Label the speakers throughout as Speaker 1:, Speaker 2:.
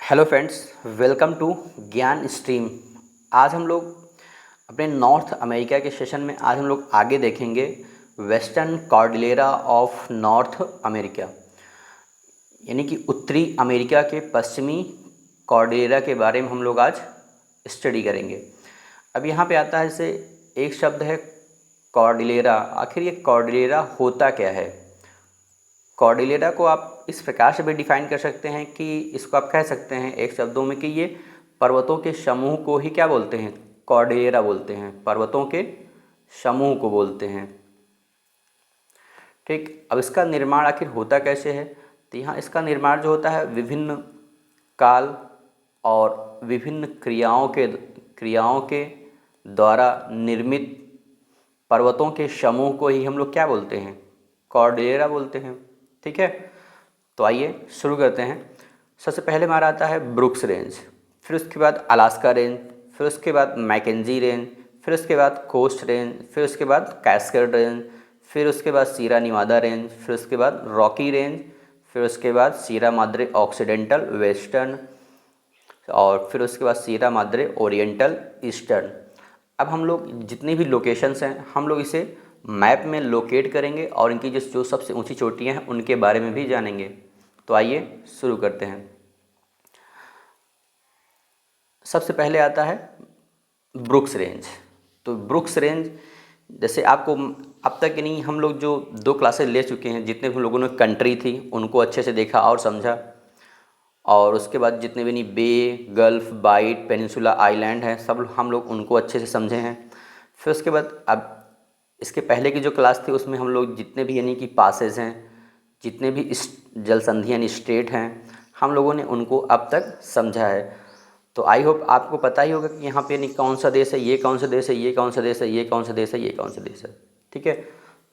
Speaker 1: Hello friends, welcome to ज्ञान stream. आज हम लोग अपने नॉर्थ अमेरिका के सेशन में आज हम लोग आगे देखेंगे western Cordillera of north America, यानी कि उत्तरी अमेरिका के पश्चिमी कॉर्डिलेरा के बारे में हम लोग आज स्टडी करेंगे। अब यहाँ पे आता है जैसे एक शब्द है कॉर्डिलेरा। आखिर ये कॉर्डिलेरा होता क्या है? कॉर्डिलेरा को आप इस प्रकार से भी डिफाइन कर सकते हैं कि इसको आप कह सकते हैं एक शब्दों में कि ये पर्वतों के समूह को ही क्या बोलते हैं? कॉर्डिलेरा बोलते हैं। पर्वतों के समूह को बोलते हैं। ठीक, अब इसका निर्माण आखिर होता कैसे है? तो यहाँ इसका निर्माण जो होता है विभिन्न काल और विभिन्न क्रियाओं के द्वारा निर्मित पर्वतों के समूह को ही हम लोग क्या बोलते हैं? कॉर्डिलेरा बोलते हैं। ठीक है, तो आइए शुरू करते हैं। सबसे पहले हमारा आता है ब्रुक्स रेंज, फिर उसके बाद अलास्का रेंज, फिर उसके बाद मैकेंजी रेंज, फिर उसके बाद कोस्ट रेंज, फिर उसके बाद कैस्केड रेंज, फिर उसके बाद सीरा निवादा रेंज, फिर उसके बाद रॉकी रेंज, फिर उसके बाद सीरा माद्रे ऑक्सीडेंटल वेस्टर्न और फिर उसके बाद सीरा माद्रे ओरिएंटल ईस्टर्न। अब हम लोग जितनी भी लोकेशंस हैं हम लोग इसे मैप में लोकेट करेंगे और इनकी जो सबसे ऊंची चोटियां हैं उनके बारे में भी जानेंगे। तो आइए शुरू करते हैं। सबसे पहले आता है ब्रुक्स रेंज। तो ब्रुक्स रेंज जैसे आपको अब तक नहीं, हम लोग जो 2 क्लासेस ले चुके हैं, जितने भी लोगों ने कंट्री थी उनको अच्छे से देखा और समझा, और उसके बाद जितने भी नहीं बे, गल्फ, बाइट, पेनिनसुला, आइलैंड हैं, सब हम लोग उनको अच्छे से समझे हैं। फिर उसके बाद अब इसके पहले की जो क्लास थी उसमें हम लोग जितने भी यानी कि पासेज हैं, जितने भी जल संधि यानी स्टेट हैं, हम लोगों ने उनको अब तक समझा है। तो आई होप आपको पता ही होगा कि यहाँ पे यानी कौन सा देश है, ये कौन सा देश है, ये कौन सा देश है, ये कौन सा देश है, ये कौन सा देश है। ठीक है,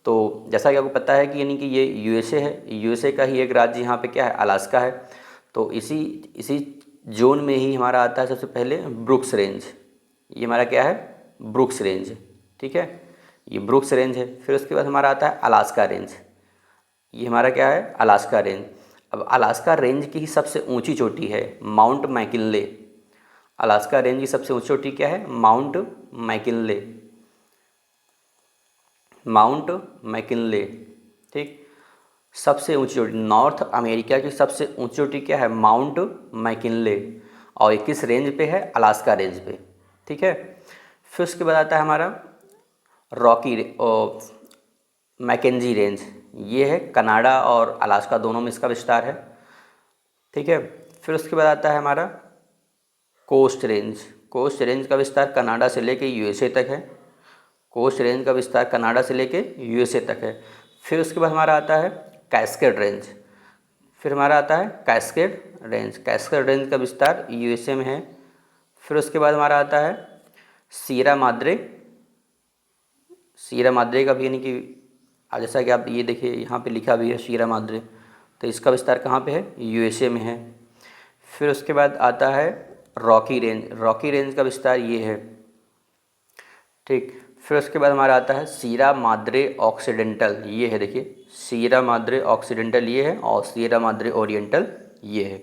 Speaker 1: तो जैसा कि आपको पता है कि यानी कि ये यूएसए है। यूएसए का ही एक राज्य यहाँ पे क्या है, अलास्का है। तो इसी इसी जोन में ही हमारा आता है सबसे पहले ब्रुक्स रेंज। ये हमारा क्या है, ब्रुक्स रेंज। ठीक है, ये ब्रुक्स रेंज है। फिर उसके बाद हमारा आता है अलास्का रेंज। ये हमारा क्या है, अलास्का रेंज। अब अलास्का रेंज की ही सबसे ऊंची चोटी है माउंट मैकिनले। अलास्का रेंज की सबसे ऊंची चोटी क्या है, माउंट मैकिनले। Mount McKinley. ठीक, सबसे ऊंची चोटी नॉर्थ अमेरिका की सबसे ऊंची चोटी क्या है, माउंट मैकिनले। और ये किस रेंज पे है, अलास्का रेंज पे। ठीक है, फिर उसके बाद आता है हमारा रॉकी मैकेंजी रेंज। ये है कनाडा और अलास्का दोनों में इसका विस्तार है। ठीक है, फिर उसके बाद आता है हमारा कोस्ट रेंज। कोस्ट रेंज का विस्तार कनाडा से लेके यूएसए तक है। कोस्ट रेंज का विस्तार कनाडा से लेके यूएसए तक है। फिर उसके बाद हमारा आता है कैस्केड रेंज। फिर हमारा आता है कैस्केड रेंज। कैस्केड रेंज का विस्तार यूएसए में है। फिर उसके बाद हमारा आता है सीरा माद्रे। सीरा माद्रे का भी यानी कि जैसा कि आप ये देखिए यहाँ पे लिखा भी है सीरा माद्रे, तो इसका विस्तार कहाँ पे है, यूएसए में है। फिर उसके बाद आता है रॉकी रेंज। रॉकी रेंज का विस्तार ये है। ठीक, फिर उसके बाद हमारा आता है सीरा माद्रे ऑक्सीडेंटल। ये है, देखिए सीरा माद्रे ऑक्सीडेंटल ये है और सीरा माद्रे ओरिएंटल ये है।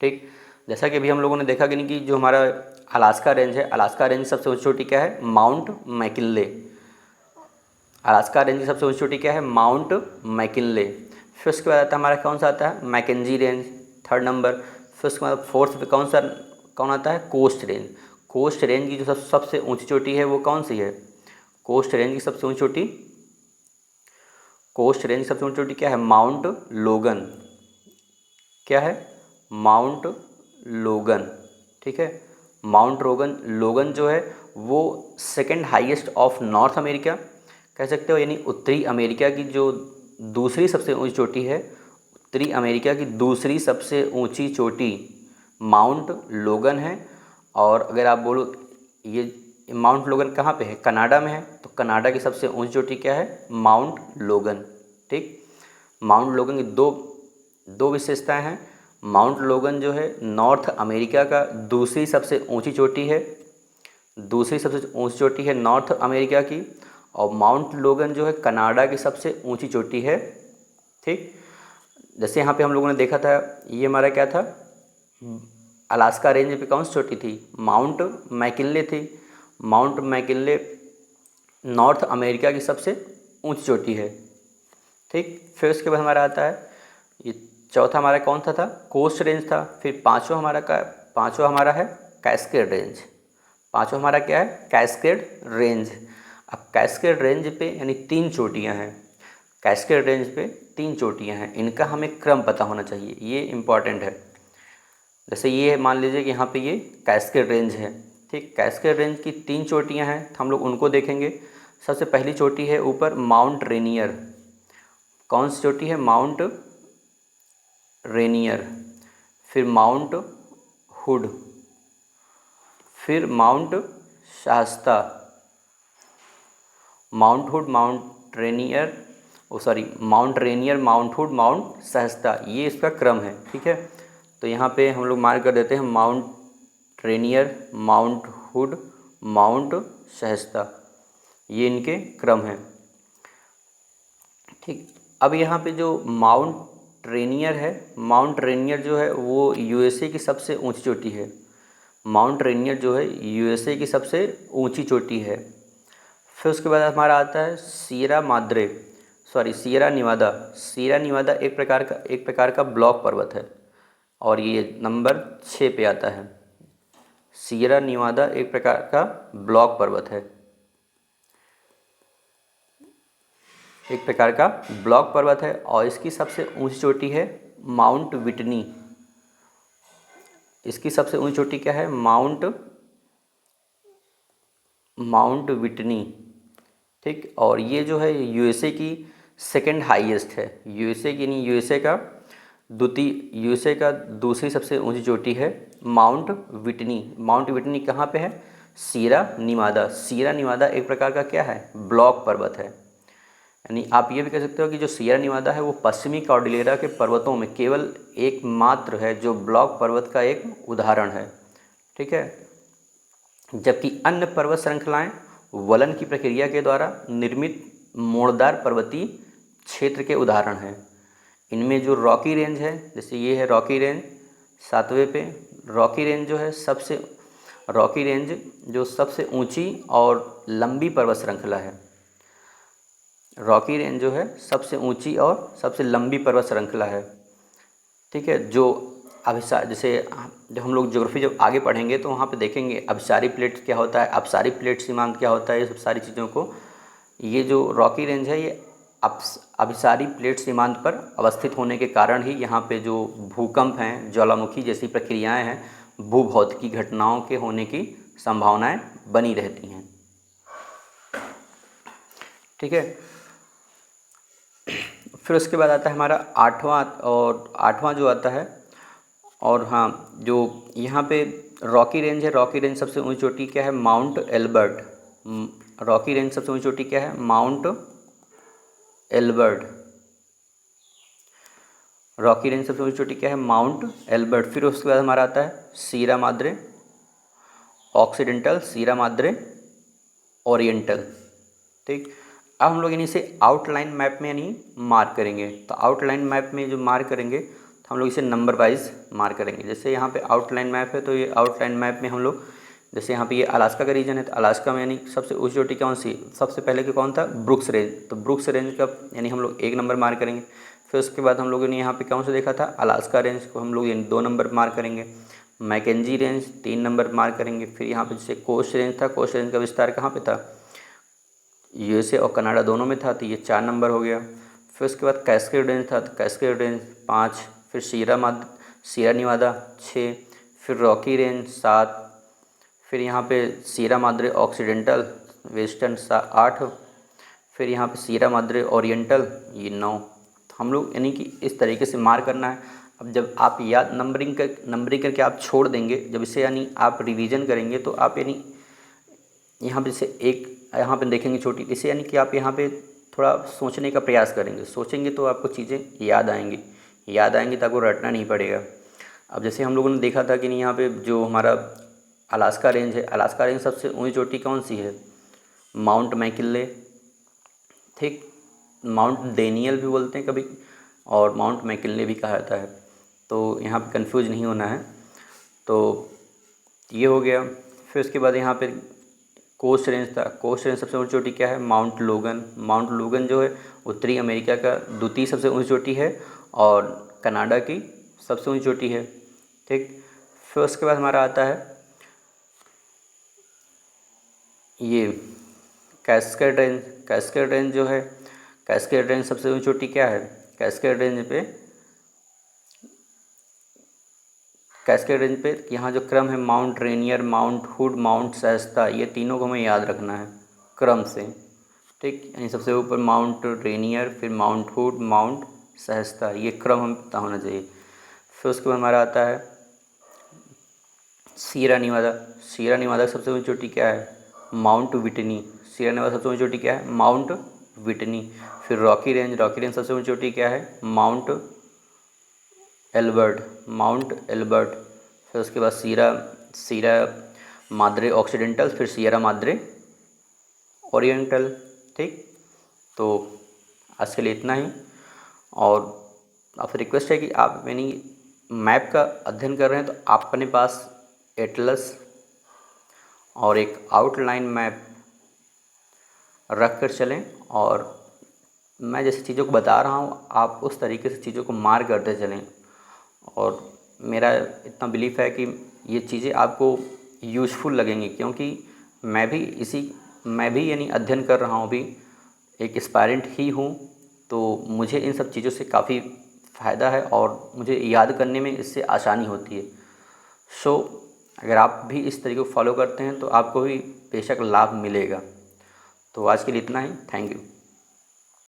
Speaker 1: ठीक, जैसा कि अभी हम लोगों ने देखा कि नहीं कि जो हमारा अलास्का रेंज है, अलास्का रेंज सबसे ऊंची चोटी क्या है, माउंट मैकिनले। अलास्का रेंज की सबसे ऊंची चोटी क्या है, माउंट मैकिनले। फिर उसके बाद आता है हमारा कौन सा आता है, मैकेंजी रेंज, 3rd नंबर। फिर उसके बाद 4th पे कौन आता है, कोस्ट रेंज। कोस्ट रेंज की जो सबसे ऊंची चोटी है वो कौन सी है, कोस्ट रेंज की सबसे ऊंची चोटी, कोस्ट रेंज की सबसे ऊंची चोटी क्या है, माउंट लोगन। क्या है, माउंट लोगन। ठीक है, माउंट लोगन। लोगन जो है वो 2nd highest of north America कह सकते हो, यानी उत्तरी अमेरिका की जो दूसरी सबसे ऊंची चोटी है। उत्तरी अमेरिका की दूसरी सबसे ऊंची चोटी माउंट लोगन है। और अगर आप बोलो ये माउंट लोगन कहाँ पे है, कनाडा में है, तो कनाडा की सबसे ऊंची चोटी क्या है, माउंट लोगन। ठीक, माउंट लोगन की दो विशेषताएं हैं। माउंट लोगन जो है नॉर्थ अमेरिका का दूसरी सबसे ऊंची चोटी है, दूसरी सबसे ऊंची चोटी है नॉर्थ अमेरिका की। और माउंट लोगन जो है कनाडा की सबसे ऊंची चोटी है। ठीक, जैसे यहाँ पे हम लोगों ने देखा था, ये हमारा क्या था, अलास्का रेंज पे कौन सी चोटी थी? माउंट मैकिनले थी। माउंट मैकिनले नॉर्थ अमेरिका की सबसे ऊंची चोटी है। ठीक, फिर उसके बाद हमारा आता है ये चौथा हमारा कौन सा था? कोस्ट रेंज था। फिर पाँचवा हमारा है कैस्केड रेंज। पाँचवा हमारा क्या है? Cascade range. अब कैस्केड रेंज पे यानी 3 चोटियाँ हैं। कैस्केड रेंज पे 3 चोटियाँ हैं, इनका हमें क्रम पता होना चाहिए, ये इम्पॉर्टेंट है। जैसे ये मान लीजिए कि यहाँ पे ये कैस्केड रेंज है। ठीक, कैस्केड रेंज की 3 चोटियाँ हैं, तो हम लोग उनको देखेंगे। सबसे पहली चोटी है ऊपर माउंट रेनियर। कौन सी चोटी है? Mount Rainier. फिर माउंट हुड, फिर Mount Shasta. Mount Hood, Mount Rainier, Mount Rainier, Mount Hood, Mount Shasta, ये इसका क्रम है। ठीक है, तो यहाँ पे हम लोग मार्क कर देते हैं Mount Rainier, Mount Hood, Mount Shasta, ये इनके क्रम हैं। ठीक, अब यहाँ पे जो माउंट रेनियर है, माउंट रेनियर जो है वो यूएसए की सबसे ऊंची चोटी है। माउंट रेनियर जो है यूएसए की सबसे ऊंची चोटी है। फिर उसके बाद हमारा आता है सियरा निवादा। सियरा निवादा एक प्रकार का ब्लॉक पर्वत है और ये नंबर 6 पे आता है। सियरा निवादा एक प्रकार का ब्लॉक पर्वत है, एक प्रकार का ब्लॉक पर्वत है और इसकी सबसे ऊंची चोटी है माउंट विटनी। इसकी सबसे ऊंची चोटी क्या है? Mount Whitney. ठीक, और ये जो है यूएसए की सेकंड हाईएस्ट है। यूएसए का दूसरी सबसे ऊंची चोटी है माउंट विटनी। माउंट विटनी कहाँ पे है? सियरा निवादा एक प्रकार का क्या है? ब्लॉक पर्वत है। यानी आप ये भी कह सकते हो कि जो सियरा निवादा है वो पश्चिमी कॉर्डिलेरा के पर्वतों में केवल एकमात्र है जो ब्लॉक पर्वत का एक उदाहरण है। ठीक है, जबकि अन्य पर्वत श्रृंखलाएं वलन की प्रक्रिया के द्वारा निर्मित मोड़दार पर्वतीय क्षेत्र के उदाहरण हैं। इनमें जो रॉकी रेंज है, जैसे ये है रॉकी रेंज 7वें पे। रॉकी रेंज जो सबसे ऊंची और लंबी पर्वत श्रृंखला है। रॉकी रेंज जो है सबसे ऊंची और सबसे लंबी पर्वत श्रृंखला है। ठीक है, जो जैसे जब हम लोग ज्योग्राफी जब आगे पढ़ेंगे तो वहाँ पे देखेंगे अभिसारी प्लेट क्या होता है, अपसारी प्लेट सीमांत क्या होता है, ये सब सारी चीज़ों को। ये जो रॉकी रेंज है ये अभिसारी प्लेट सीमांत पर अवस्थित होने के कारण ही यहाँ पे जो भूकंप हैं, ज्वालामुखी जैसी प्रक्रियाएं हैं, भूभौतिकी घटनाओं के होने की संभावनाएं बनी रहती हैं। ठीक है, फिर उसके बाद आता है हमारा आठवां जो आता है। और हाँ, जो यहाँ पे रॉकी रेंज है, रॉकी रेंज सबसे ऊंची चोटी क्या है? Mount Elbert. रॉकी रेंज सबसे ऊंची चोटी क्या है? Mount Elbert. रॉकी रेंज सबसे ऊंची चोटी क्या है? Mount Elbert. फिर उसके बाद हमारा आता है सीरा माद्रे ऑक्सीडेंटल, सीरा माद्रे ओरिएंटल। ठीक, अब हम लोग इन्हीं से आउटलाइन मैप में यानी मार्क करेंगे। तो आउटलाइन मैप में जो मार्क करेंगे तो हम लोग इसे नंबर वाइज मार्क करेंगे। जैसे यहाँ पे आउटलाइन मैप है तो ये आउटलाइन मैप में हम लोग, जैसे यहाँ पे ये अलास्का का रीजन है तो अलास्का में यानी सबसे ऊंची चोटी कौन सी? सबसे पहले के कौन था? Brooks range. तो ब्रुक्स रेंज का यानी हम लोग 1 नंबर मार्क करेंगे। फिर उसके बाद हम लोगों ने यहाँ पे कौन सा देखा था? अलास्का रेंज को हम लोग 2 नंबर मार्क करेंगे। मैकेंजी रेंज 3 नंबर मार्क करेंगे। फिर यहाँ पे जैसे कोस्ट रेंज था, कोस्ट रेंज का विस्तार कहाँ पे था? यूएसए और कनाडा दोनों में था, तो ये 4 नंबर हो गया। फिर उसके बाद कैस्केड रेंज था, तो कैस्केड रेंज 5। फिर सीरा निवादा 6। फिर रॉकी रेंज 7। फिर यहाँ पे सीरा माद्रे ऑक्सीडेंटल वेस्टर्न 8। फिर यहाँ पे सीरा माद्रे ओरिएंटल ये 9। तो हम लोग यानी कि इस तरीके से मार्क करना है। अब जब आप याद नंबरिंग करके आप छोड़ देंगे, जब इसे यानी आप रिवीजन करेंगे तो आप यानी यहाँ पे से एक यहाँ पे देखेंगे छोटी, इसे यानी कि आप यहाँ पे थोड़ा सोचने का प्रयास करेंगे। सोचेंगे तो आपको चीज़ें याद आएंगी तो आपको रटना नहीं पड़ेगा। अब जैसे हम लोगों ने देखा था कि नहीं, यहाँ पे जो हमारा अलास्का रेंज है, अलास्का रेंज सबसे ऊंची चोटी कौन सी है? Mount McKinley. ठीक, माउंट डेनियल भी बोलते हैं कभी और माउंट मैकिनले भी कहा जाता है, तो यहाँ पे कंफ्यूज नहीं होना है। तो ये हो गया। फिर उसके बाद यहाँ पे कोस्ट रेंज था। कोस्ट रेंज सबसे ऊंची चोटी क्या है? माउंट लोगन। माउंट लोगन जो है उत्तरी अमेरिका का द्वितीय सबसे ऊंची चोटी है और कनाडा की सबसे ऊंची चोटी है। ठीक। फिर उसके बाद हमारा आता है ये कैस्केड रेंज। कैस्केड रेंज जो है, कैस्केड रेंज सबसे ऊंची चोटी क्या है? कैस्केड रेंज पे यहाँ जो क्रम है, Mount Rainier, Mount Hood, Mount Shasta, ये तीनों को हमें याद रखना है क्रम से। ठीक। यानी सबसे ऊपर माउंट रेनियर, फिर माउंट हुड, माउंट शैस्ता, ये क्रम हमें पता होना चाहिए। फिर उसके बाद हमारा आता है सीरा निवादा। सीरा निवादा की सबसे ऊंची चोटी क्या है? Mount Whitney. सीरा निवादा सबसे ऊंची चोटी क्या है? Mount Whitney. फिर रॉकी रेंज। रॉकी रेंज सबसे ऊंची चोटी क्या है? Mount Elbert. Mount Elbert. फिर उसके बाद सीरा माद्रे ऑक्सीडेंटल, फिर सियरा माद्रे ओरिएंटल। ठीक। तो आज के लिए इतना ही। और आपसे रिक्वेस्ट है कि आप यानी मैप का अध्ययन कर रहे हैं तो आप अपने पास एटलस और एक आउटलाइन मैप रख कर चलें, और मैं जैसे चीज़ों को बता रहा हूँ आप उस तरीके से चीज़ों को मार्क करते चलें। और मेरा इतना बिलीफ है कि ये चीज़ें आपको यूज़फुल लगेंगी, क्योंकि मैं भी यानी अध्ययन कर रहा हूँ अभी, एक एस्पायरेंट ही हूँ। तो मुझे इन सब चीज़ों से काफ़ी फ़ायदा है और मुझे याद करने में इससे आसानी होती है। सो अगर आप भी इस तरीके को फॉलो करते हैं तो आपको भी बेशक लाभ मिलेगा। तो आज के लिए इतना ही। Thank you.